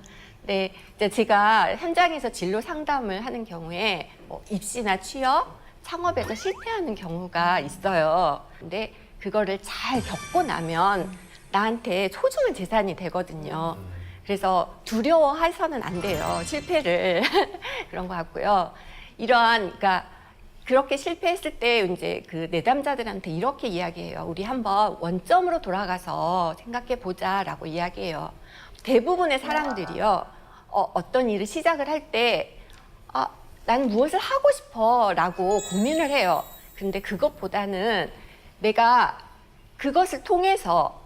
네, 이제 제가 현장에서 진로 상담을 하는 경우에 입시나 취업, 창업에서 실패하는 경우가 있어요. 근데 그거를 잘 겪고 나면 나한테 소중한 재산이 되거든요. 그래서 두려워해서는 안 돼요. 실패를. 그런 것 같고요. 그러니까 그렇게 실패했을 때 이제 그 내담자들한테 이렇게 이야기해요. 우리 한번 원점으로 돌아가서 생각해 보자라고 이야기해요. 대부분의 사람들이요. 어떤 일을 시작을 할 때 난 무엇을 하고 싶어라고 고민을 해요. 근데 그것보다는 내가 그것을 통해서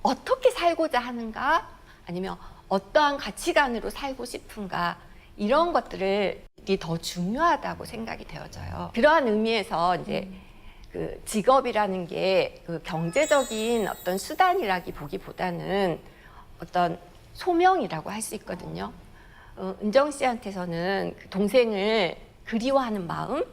어떻게 살고자 하는가 아니면 어떠한 가치관으로 살고 싶은가 이런 것들이 더 중요하다고 생각이 되어져요. 그러한 의미에서 이제 그 직업이라는 게 그 경제적인 어떤 수단이라기 보기보다는 어떤 소명이라고 할 수 있거든요. 은정 씨한테서는 그 동생을 그리워하는 마음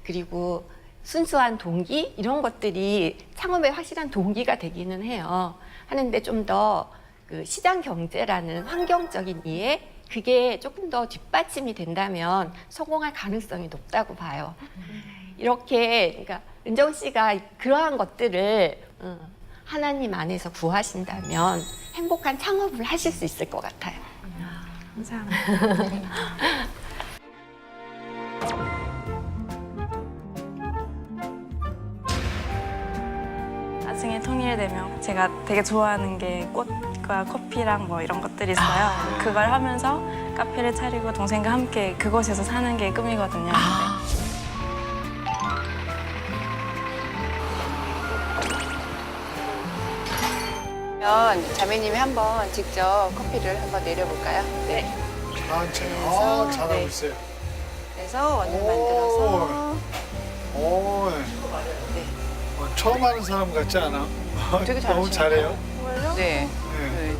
그리고 순수한 동기 이런 것들이 창업의 확실한 동기가 되기는 해요. 하는데 좀 더 그 시장 경제라는 환경적인 이해 그게 조금 더 뒷받침이 된다면 성공할 가능성이 높다고 봐요. 이렇게 그러니까 은정 씨가 그러한 것들을 하나님 안에서 구하신다면 행복한 창업을 하실 수 있을 것 같아요. 감사합니다. 나중에 통일되면 제가 되게 좋아하는 게 꽃과 커피랑 뭐 이런 것들이 있어요. 그걸 하면서 카페를 차리고 동생과 함께 그곳에서 사는 게 꿈이거든요. 그러면 자매님이 한번 직접 커피를 한번 내려볼까요? 네. 천천히. 잘하고 네. 있어요. 그래서 원을 만들어서 오, 네. 처음 하는 사람 같지 않아? 되게 너무 잘하시네요. 잘해요. 네. 네.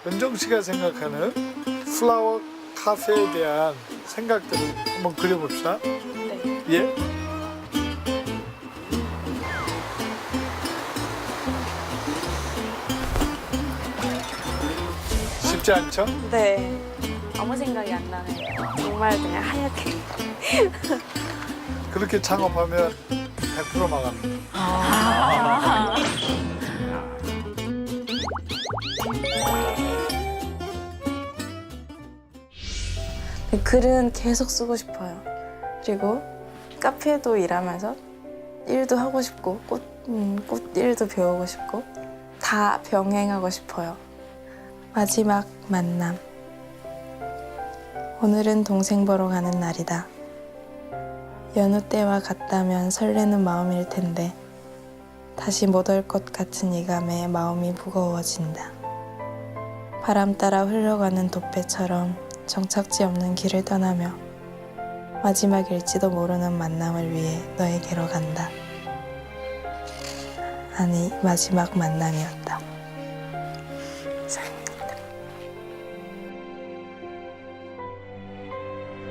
은정 씨가 생각하는 플라워 카페에 대한 생각들을 한번 그려봅시다. 네. 예? 쉽지 않죠? 네. 아무 생각이 안 나네요. 정말 그냥 하얗게. 그렇게 창업하면 100% 망합니다. 글은 계속 쓰고 싶어요. 그리고 카페도 일하면서 일도 하고 싶고 꽃 일도 배우고 싶고 다 병행하고 싶어요. 마지막 만남. 오늘은 동생 보러 가는 날이다. 여느 때와 같다면 설레는 마음일 텐데 다시 못 올 것 같은 예감에 마음이 무거워진다. 바람 따라 흘러가는 도폐처럼 정착지 없는 길을 떠나며 마지막일지도 모르는 만남을 위해 너에게로 간다. 아니, 마지막 만남이었다.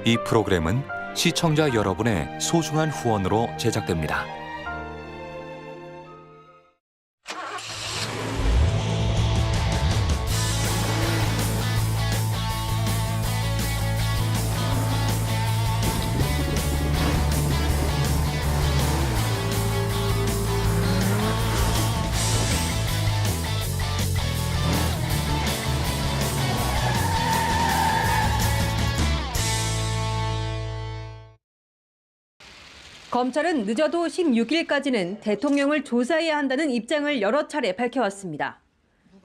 이 프로그램은 시청자 여러분의 소중한 후원으로 제작됩니다. 검찰은 늦어도 16일까지는 대통령을 조사해야 한다는 입장을 여러 차례 밝혀왔습니다.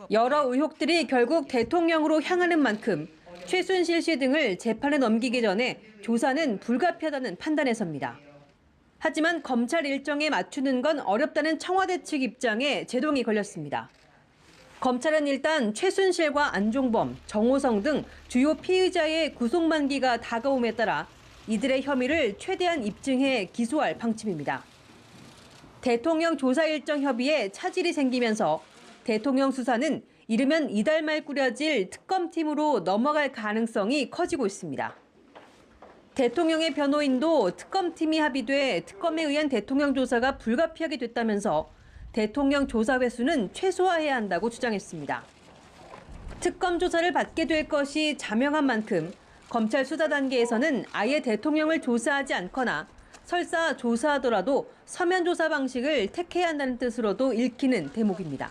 여러 의혹들이 결국 대통령으로 향하는 만큼 최순실 씨 등을 재판에 넘기기 전에 조사는 불가피하다는 판단에 섭니다. 하지만 검찰 일정에 맞추는 건 어렵다는 청와대 측 입장에 제동이 걸렸습니다. 검찰은 일단 최순실과 안종범, 정호성 등 주요 피의자의 구속 만기가 다가옴에 따라 이들의 혐의를 최대한 입증해 기소할 방침입니다. 대통령 조사 일정 협의에 차질이 생기면서 대통령 수사는 이르면 이달 말 꾸려질 특검팀으로 넘어갈 가능성이 커지고 있습니다. 대통령의 변호인도 특검팀이 합의돼 특검에 의한 대통령 조사가 불가피하게 됐다면서 대통령 조사 횟수는 최소화해야 한다고 주장했습니다. 특검 조사를 받게 될 것이 자명한 만큼 검찰 수사 단계에서는 아예 대통령을 조사하지 않거나 설사 조사하더라도 서면 조사 방식을 택해야 한다는 뜻으로도 읽히는 대목입니다.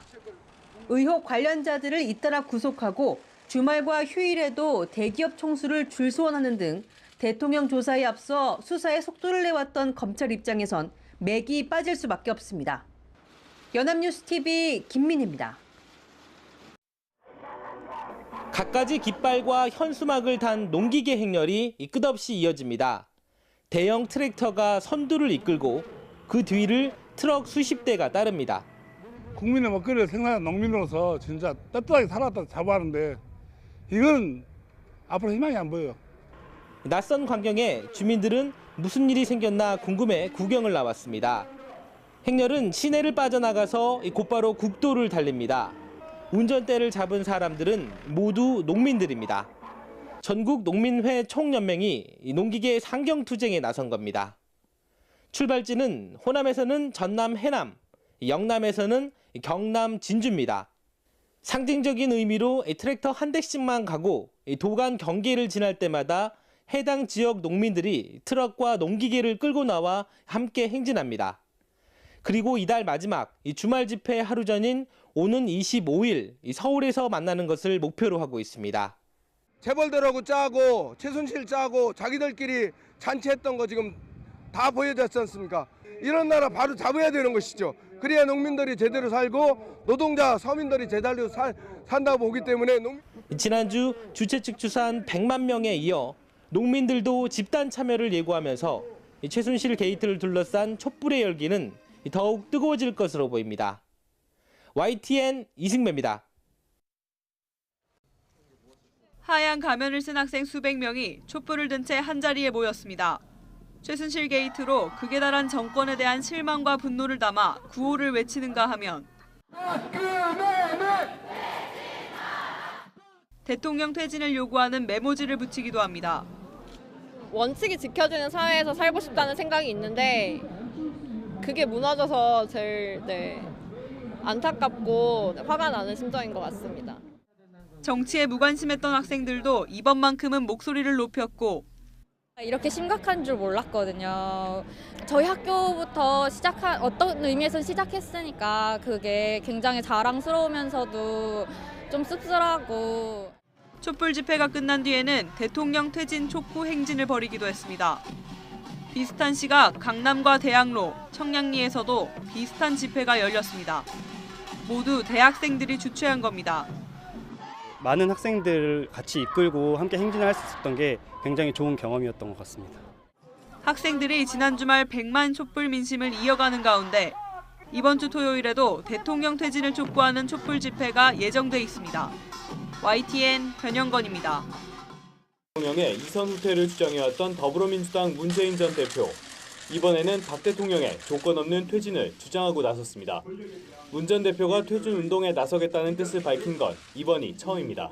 의혹 관련자들을 잇따라 구속하고 주말과 휴일에도 대기업 총수를 줄소원하는 등 대통령 조사에 앞서 수사에 속도를 내왔던 검찰 입장에선 맥이 빠질 수밖에 없습니다. 연합뉴스TV 김민희입니다. 갖가지 깃발과 현수막을 단 농기계 행렬이 끝없이 이어집니다. 대형 트랙터가 선두를 이끌고 그 뒤를 트럭 수십 대가 따릅니다. 국민의 먹거리를 생산하는 농민으로서 진짜 떳떳하게 살았다 자부하는데 이건 앞으로 희망이 안 보여요. 낯선 광경에 주민들은 무슨 일이 생겼나 궁금해 구경을 나왔습니다. 행렬은 시내를 빠져나가서 곧바로 국도를 달립니다. 운전대를 잡은 사람들은 모두 농민들입니다. 전국 농민회 총연맹이 농기계 상경투쟁에 나선 겁니다. 출발지는 호남에서는 전남 해남, 영남에서는 경남 진주입니다. 상징적인 의미로 트랙터 한 대씩만 가고 도간 경계를 지날 때마다 해당 지역 농민들이 트럭과 농기계를 끌고 나와 함께 행진합니다. 그리고 이달 마지막 주말 집회 하루 전인 오는 25일 서울에서 만나는 것을 목표로 하고 있습니다. 재벌들하고 짜고 최순실 짜고 자기들끼리 잔치했던 거 지금 다 보여졌지 않습니까? 이런 나라 바로 잡아야 되는 것이죠. 그래야 농민들이 제대로 살고 노동자 서민들이 제대로 산다고 보기 때문에 지난주 주최 측 추산 100만 명에 이어 농민들도 집단 참여를 예고하면서 최순실 게이트를 둘러싼 촛불의 열기는 더욱 뜨거워질 것으로 보입니다. YTN 이승배입니다. 하얀 가면을 쓴 학생 수백 명이 촛불을 든 채 한자리에 모였습니다. 최순실 게이트로 극에 달한 정권에 대한 실망과 분노를 담아 구호를 외치는가 하면 대통령 퇴진을 요구하는 메모지를 붙이기도 합니다. 원칙이 지켜지는 사회에서 살고 싶다는 생각이 있는데 그게 무너져서 제일 안타깝고 화가 나는 심정인 것 같습니다. 정치에 무관심했던 학생들도 이번만큼은 목소리를 높였고 이렇게 심각한 줄 몰랐거든요. 저희 학교부터 어떤 의미에서 시작했으니까 그게 굉장히 자랑스러우면서도 좀 씁쓸하고. 촛불 집회가 끝난 뒤에는 대통령 퇴진 촉구 행진을 벌이기도 했습니다. 비슷한 시각 강남과 대학로, 청량리에서도 비슷한 집회가 열렸습니다. 모두 대학생들이 주최한 겁니다. 많은 학생들을 같이 이끌고 함께 행진을 할 수 있었던 게 굉장히 좋은 경험이었던 것 같습니다. 학생들이 지난 주말 100만 촛불 민심을 이어가는 가운데 이번 주 토요일에도 대통령 퇴진을 촉구하는 촛불 집회가 예정돼 있습니다. YTN 변영건입니다. 대통령의 이선 후퇴를 주장해왔던 더불어민주당 문재인 전 대표. 이번에는 박 대통령의 조건 없는 퇴진을 주장하고 나섰습니다. 문 전 대표가 퇴진 운동에 나서겠다는 뜻을 밝힌 건 이번이 처음입니다.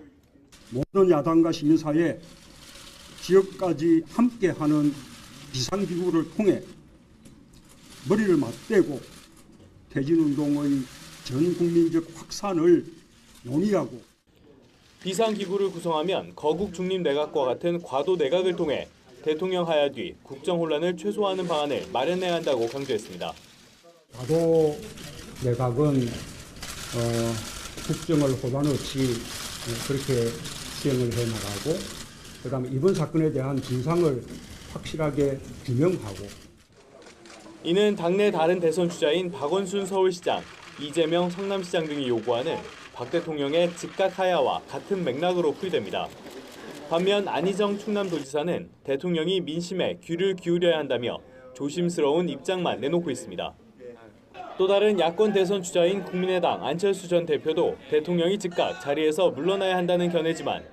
모든 야당과 시민사회, 지역까지 함께하는 비상기구를 통해 머리를 맞대고 퇴진운동의 전 국민적 확산을 논의하고 비상기구를 구성하면 거국 중립 내각과 같은 과도 내각을 통해 대통령 하야 뒤 국정 혼란을 최소화하는 방안을 마련해야 한다고 강조했습니다. 과도 내각은 국정을 호단 없이 그렇게 수행을 해나가고 그다음에 이번 사건에 대한 진상을 확실하게 규명하고 이는 당내 다른 대선 주자인 박원순 서울시장, 이재명 성남시장 등이 요구하는 박 대통령의 즉각 하야와 같은 맥락으로 풀이됩니다. 반면 안희정 충남도지사는 대통령이 민심에 귀를 기울여야 한다며 조심스러운 입장만 내놓고 있습니다. 또 다른 야권 대선 주자인 국민의당 안철수 전 대표도 대통령이 즉각 자리에서 물러나야 한다는 견해지만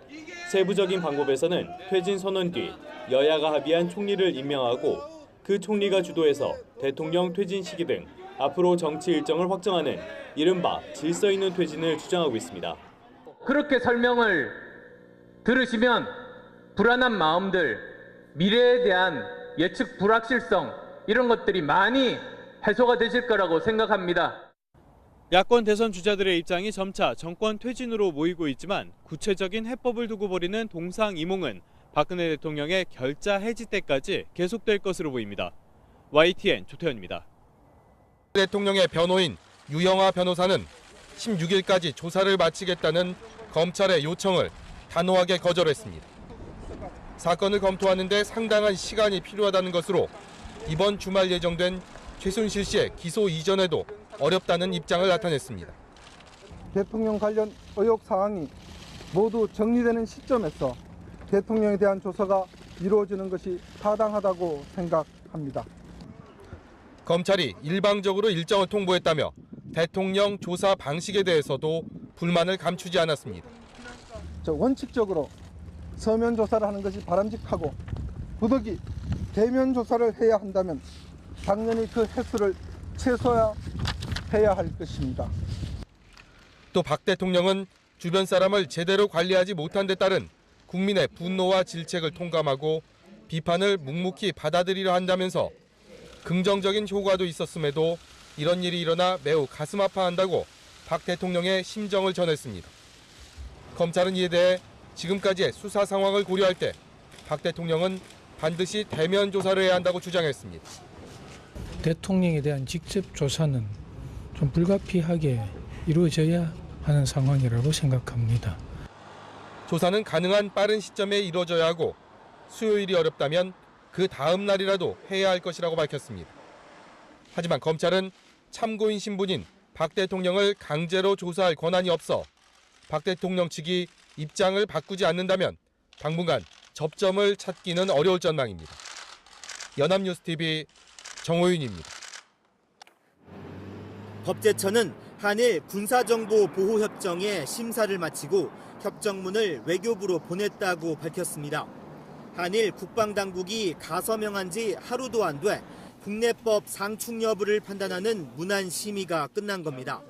세부적인 방법에서는 퇴진 선언 뒤 여야가 합의한 총리를 임명하고 그 총리가 주도해서 대통령 퇴진 시기 등 앞으로 정치 일정을 확정하는 이른바 질서 있는 퇴진을 주장하고 있습니다. 그렇게 설명을 들으시면 불안한 마음들, 미래에 대한 예측 불확실성 이런 것들이 많이 해소가 되실 거라고 생각합니다. 야권 대선 주자들의 입장이 점차 정권 퇴진으로 모이고 있지만 구체적인 해법을 두고 벌이는 동상이몽은 박근혜 대통령의 결자 해지 때까지 계속될 것으로 보입니다. YTN 조태현입니다. 대통령의 변호인 유영하 변호사는 16일까지 조사를 마치겠다는 검찰의 요청을 단호하게 거절했습니다. 사건을 검토하는 데 상당한 시간이 필요하다는 것으로 이번 주말 예정된 최순실 씨의 기소 이전에도 어렵다는 입장을 나타냈습니다. 대통령 관련 의혹 사항이 모두 정리되는 시점에서 대통령에 대한 조사가 이루어지는 것이 타당하다고 생각합니다. 검찰이 일방적으로 일정을 통보했다며 대통령 조사 방식에 대해서도 불만을 감추지 않았습니다. 원칙적으로 서면 조사를 하는 것이 바람직하고 부득이 대면 조사를 해야 한다면 당연히 그 횟수를 최소화해야 할 것입니다. 또 박 대통령은 주변 사람을 제대로 관리하지 못한 데 따른 국민의 분노와 질책을 통감하고 비판을 묵묵히 받아들이려 한다면서 긍정적인 효과도 있었음에도 이런 일이 일어나 매우 가슴 아파한다고 박 대통령의 심정을 전했습니다. 검찰은 이에 대해 지금까지의 수사 상황을 고려할 때 박 대통령은 반드시 대면 조사를 해야 한다고 주장했습니다. 대통령에 대한 직접 조사는 좀 불가피하게 이루어져야 하는 상황이라고 생각합니다. 조사는 가능한 빠른 시점에 이루어져야 하고 수요일이 어렵다면 그 다음 날이라도 해야 할 것이라고 밝혔습니다. 하지만 검찰은 참고인 신분인 박 대통령을 강제로 조사할 권한이 없어 박 대통령 측이 입장을 바꾸지 않는다면 당분간 접점을 찾기는 어려울 전망입니다. 연합뉴스TV 정호윤입니다. 법제처는 한일 군사정보보호협정의 심사를 마치고 협정문을 외교부로 보냈다고 밝혔습니다. 한일 국방당국이 가서명한 지 하루도 안 돼 국내법 상충 여부를 판단하는 문안 심의가 끝난 겁니다.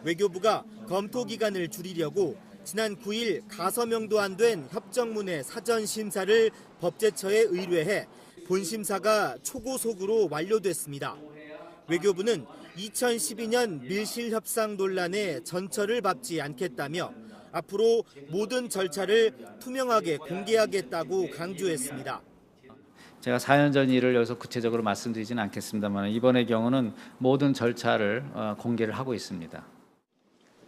외교부가 검토 기간을 줄이려고 지난 9일 가서명도 안 된 협정문의 사전 심사를 법제처에 의뢰해 본심사가 초고속으로 완료됐습니다. 외교부는 2012년 밀실 협상 논란에 전철을 밟지 않겠다며 앞으로 모든 절차를 투명하게 공개하겠다고 강조했습니다. 제가 4년 전 일을 여기서 구체적으로 말씀드리지는 않겠습니다만 이번의 경우는 모든 절차를 공개를 하고 있습니다.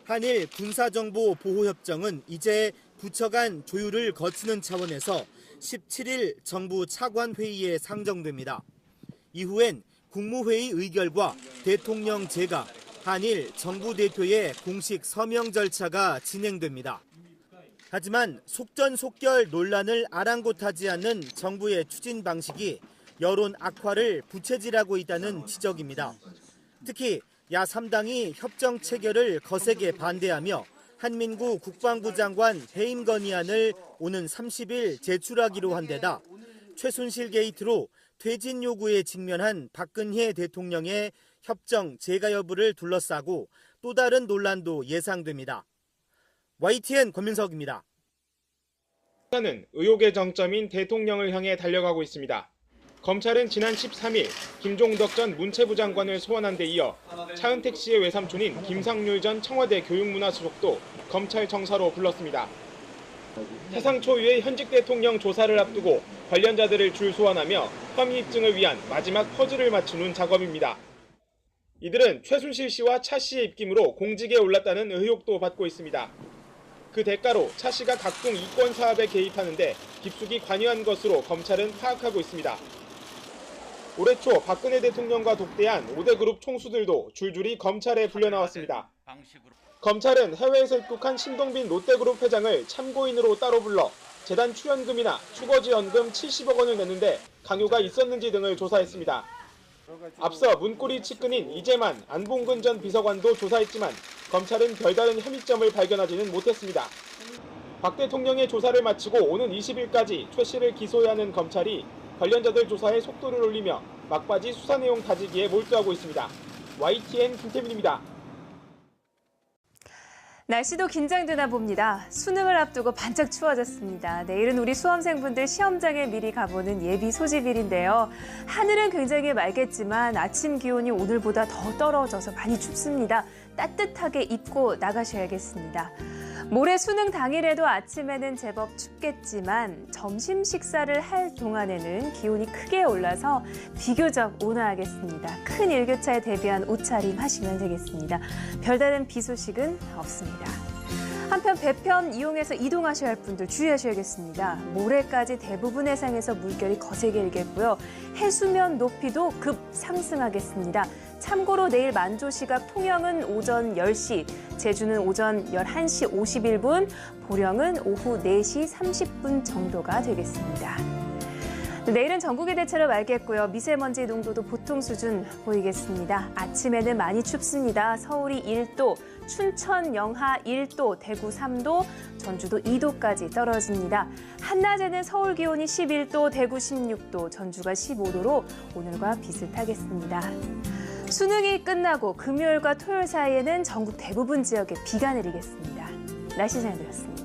한일 군사정보보호협정은 이제 부처 간 조율을 거치는 차원에서 17일 정부 차관회의에 상정됩니다. 이후엔 국무회의 의결과 대통령 제가, 한일 정부 대표의 공식 서명 절차가 진행됩니다. 하지만 속전속결 논란을 아랑곳하지 않는 정부의 추진 방식이 여론 악화를 부채질하고 있다는 지적입니다. 특히 야3당이 협정 체결을 거세게 반대하며 한민구 국방부 장관 해임 건의안을 오는 30일 제출하기로 한 데다 최순실 게이트로 퇴진 요구에 직면한 박근혜 대통령의 협정 재가 여부를 둘러싸고 또 다른 논란도 예상됩니다. YTN 권민석입니다. 수사는 의혹의 정점인 대통령을 향해 달려가고 있습니다. 검찰은 지난 13일 김종덕 전 문체부 장관을 소환한 데 이어 차은택 씨의 외삼촌인 김상률 전 청와대 교육문화수석도 검찰 정사로 불렀습니다. 사상 초유의 현직 대통령 조사를 앞두고 관련자들을 줄 소환하며 혐의 입증을 위한 마지막 퍼즐을 맞추는 작업입니다. 이들은 최순실 씨와 차 씨의 입김으로 공직에 올랐다는 의혹도 받고 있습니다. 그 대가로 차 씨가 각종 이권 사업에 개입하는데 깊숙이 관여한 것으로 검찰은 파악하고 있습니다. 올해 초 박근혜 대통령과 독대한 5대 그룹 총수들도 줄줄이 검찰에 불려나왔습니다. 검찰은 해외에서 입국한 신동빈 롯데그룹 회장을 참고인으로 따로 불러 재단 출연금이나 주거지원금 70억 원을 내는데 강요가 있었는지 등을 조사했습니다. 앞서 문고리 측근인 이재만, 안봉근 전 비서관도 조사했지만 검찰은 별다른 혐의점을 발견하지는 못했습니다. 박 대통령의 조사를 마치고 오는 20일까지 최 씨를 기소해야 하는 검찰이 관련자들 조사에 속도를 올리며 막바지 수사 내용 다지기에 몰두하고 있습니다. YTN 김태민입니다. 날씨도 긴장되나 봅니다. 수능을 앞두고 반짝 추워졌습니다. 내일은 우리 수험생분들 시험장에 미리 가보는 예비 소집일인데요. 하늘은 굉장히 맑겠지만 아침 기온이 오늘보다 더 떨어져서 많이 춥습니다. 따뜻하게 입고 나가셔야겠습니다. 모레 수능 당일에도 아침에는 제법 춥겠지만 점심 식사를 할 동안에는 기온이 크게 올라서 비교적 온화하겠습니다. 큰 일교차에 대비한 옷차림 하시면 되겠습니다. 별다른 비 소식은 없습니다. 한편 배편 이용해서 이동하셔야 할 분들 주의하셔야겠습니다. 모레까지 대부분 해상에서 물결이 거세게 일겠고요. 해수면 높이도 급 상승하겠습니다. 참고로 내일 만조 시각 통영은 오전 10시, 제주는 오전 11시 51분, 보령은 오후 4시 30분 정도가 되겠습니다. 내일은 전국이 대체로 맑겠고요. 미세먼지 농도도 보통 수준 보이겠습니다. 아침에는 많이 춥습니다. 서울이 1도, 춘천 영하 1도, 대구 3도, 전주도 2도까지 떨어집니다. 한낮에는 서울 기온이 11도, 대구 16도, 전주가 15도로 오늘과 비슷하겠습니다. 수능이 끝나고 금요일과 토요일 사이에는 전국 대부분 지역에 비가 내리겠습니다. 날씨 잘 들었습니다.